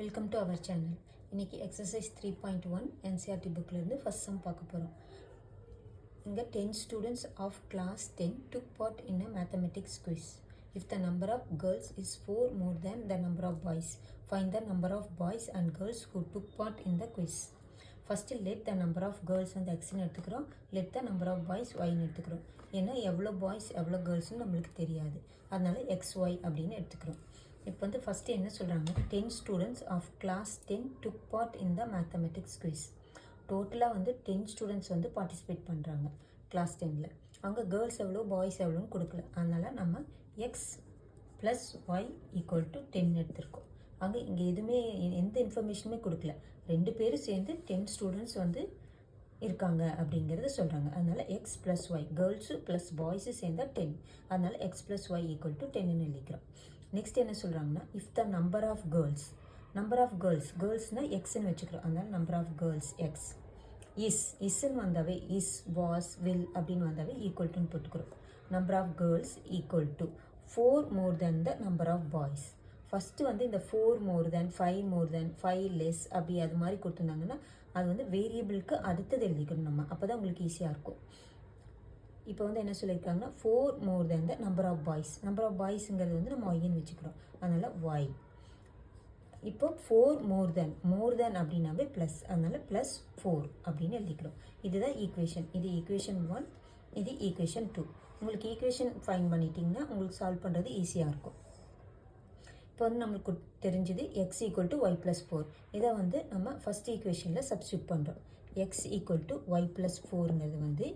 Welcome to our channel. இன்றைக்கி exercise 3.1 NCERT புக்லேருந்து first sum பார்க்க போகிறோம். இங்கே 10 students of class 10 took part in a mathematics quiz. If the number of girls is 4 more than the number of boys, find the number of boys and girls who took part in the quiz. First let the number of girls வந்து எக்ஸ்ன்னு எடுத்துக்கிறோம், let the number of boys ஒய்ன்னு எடுத்துக்கிறோம். ஏன்னா எவ்வளோ boys எவ்வளோ கேர்ள்ஸ்னு நம்மளுக்கு தெரியாது, அதனால் XY அப்படின்னு எடுத்துக்கிறோம். இப்போ வந்து ஃபஸ்ட்டு என்ன சொல்கிறாங்க, 10 students of class 10 took part in the mathematics quiz. டோட்டலாக வந்து 10 ஸ்டூடெண்ட்ஸ் வந்து பார்ட்டிசிபேட் பண்ணுறாங்க கிளாஸ் 10ல். அவங்க கேர்ள்ஸ் எவ்வளோ பாய்ஸ் எவ்வளோன்னு கொடுக்கல, அதனால் நம்ம X + Y = 10 எடுத்திருக்கோம். அங்கே இங்கே எதுவுமே எந்த இன்ஃபர்மேஷனுமே கொடுக்கல, ரெண்டு பேரும் சேர்ந்து 10 ஸ்டூடெண்ட்ஸ் வந்து இருக்காங்க அப்படிங்கிறத சொல்கிறாங்க. அதனால் X + Y girls plus boys சேர்ந்தால் 10, அதனால் X + Y = 10ன்னு எழுதிக்கிறோம். நெக்ஸ்ட் என்ன சொல்கிறாங்கன்னா, இஃப் த நம்பர் ஆஃப் கேர்ள்ஸ்னால் எக்ஸ்ன்னு வச்சுக்கிறோம், அதனால் நம்பர் ஆஃப் கேர்ள்ஸ் எக்ஸ் இஸ்ன்னு வந்தாவே இஸ் வாஸ் வில் அப்படின்னு வந்தாவே ஈக்குவல்ட்டுன்னு போட்டுக்கிறோம். Number of girls = 4 more than the number of boys. First வந்து இந்த 4 more than 5 more than 5 less அப்படி அது மாதிரி கொடுத்துருந்தாங்கன்னா அது வந்து வேரியபிளுக்கு அடுத்தது எழுதிக்கணும் நம்ம, அப்போ தான் உங்களுக்கு ஈஸியாக இருக்கும். இப்போ வந்து என்ன சொல்லியிருக்காங்கன்னா 4 more than the number of boys. Number of பாய்ஸுங்கிறது வந்து நம்ம ஒய்ன்னு வச்சுக்கிறோம், அதனால் ஒய். இப்போ 4 more than அப்படின்னாவே ப்ளஸ், அதனால் +4 அப்படின்னு எழுதிக்கிறோம். இதுதான் ஈக்குவேஷன். இது ஈக்குவேஷன் 1, இது ஈக்குவேஷன் 2. உங்களுக்கு ஈக்குவேஷன் ஃபைன் பண்ணிட்டீங்கன்னா உங்களுக்கு சால்வ் பண்ணுறது ஈஸியாக இருக்கும். இப்போ வந்து நம்மளுக்கு தெரிஞ்சது X = Y + 4. இதை வந்து நம்ம ஃபஸ்ட் ஈக்குவேஷனில் சப்ஸ்டியூட் பண்ணுறோம். X = Y + 4ங்கிறது வந்து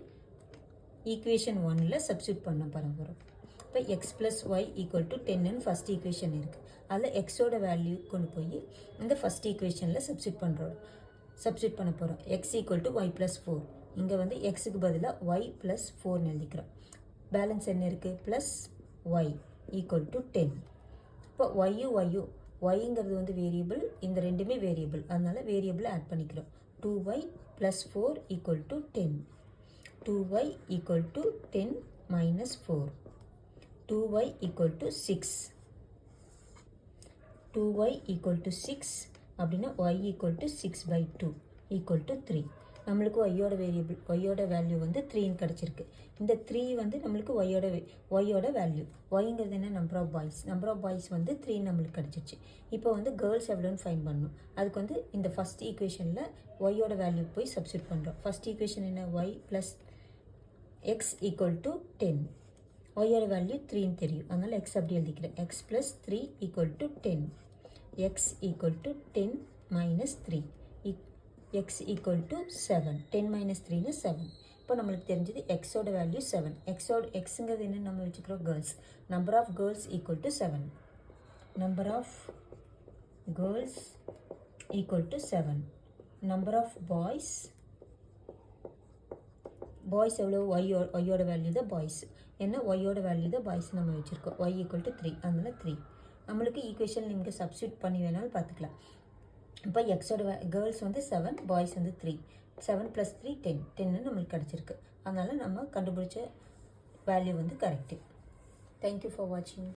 ஈக்குவேஷன் 1ல் சப்ஸ்டியூட் பண்ண போகிறோம். இப்போ X + Y = 10ன்னு ஃபஸ்ட் ஈக்குவேஷன் இருக்குது, அதில் எக்ஸோட வேல்யூ கொண்டு போய் இந்த ஃபஸ்ட் ஈக்குவேஷனில் சப்ஸ்டியூட் பண்ண போகிறோம். X = Y + 4. இங்கே வந்து எக்ஸுக்கு பதிலாக Y + 4ன்னு எழுதிக்கிறோம். பேலன்ஸ் என்ன இருக்குது, +Y = 10. இப்போ ஒய்ங்கிறது வந்து வேரியபிள், இந்த ரெண்டுமே வேரியபிள், அதனால் வேரியபிளை ஆட் பண்ணிக்கிறோம். 2Y + 4 = 10. 2Y = 10 - 4. 2Y = 6. 2Y = 6 அப்படின்னா Y = 6/2 = 3. நம்மளுக்கு ஒய்யோட வேல்யூ வந்து 3ன்னு கிடச்சிருக்கு. இந்த 3 வந்து நம்மளுக்கு ஒய்யோட வேல்யூ. ஒய்ங்கிறது என்ன, நம்பர் ஆஃப் பாய்ஸ் வந்து 3 நம்மளுக்கு கிடச்சிருச்சு. இப்போ வந்து கேர்ள்ஸ் எவ்வளோன்னு ஃபைன் பண்ணணும். அதுக்கு வந்து இந்த ஃபஸ்ட் ஈக்குவேஷனில் ஒய்யோட வேல்யூ போய் சப்ஸ்டியூட் பண்ணுறோம். ஃபஸ்ட் ஈக்குவேஷன் என்ன, Y + X = 10. ஒய்யோட வேல்யூ 3ன்னு தெரியும், அதனால் X அப்படி எழுதிக்கிறேன். X + 3 = 10. X = 10 - 3. X = 7. 10 - 3 = 7. இப்போ நம்மளுக்கு தெரிஞ்சது எக்ஸோட வேல்யூ 7. எக்ஸுங்கிறது என்ன நம்ம வச்சுக்கிறோம், girls. Number of girls = 7. Number of girls = 7. Number of boys எவ்வளோ, ஒய்யோட வேல்யூ தான் பாய்ஸ், ஏன்னா ஒய்யோட வேல்யூ தான் பாய்ஸ் நம்ம வச்சுருக்கோம். Y = 3, அதனால் 3. நம்மளுக்கு ஈக்குவேஷன் நீங்கள் சப்ஸ்டியூட் பண்ணி வேணாலும் பார்த்துக்கலாம். இப்போ எக்ஸோட கேர்ள்ஸ் வந்து 7, பாய்ஸ் வந்து 3. 7 + 3 10. 10ன்னு நம்மளுக்கு கிடச்சிருக்கு, அதனால் நம்ம கண்டுபிடிச்ச வேல்யூ வந்து கரெக்டு. தேங்க்யூ ஃபார் வாட்சிங்.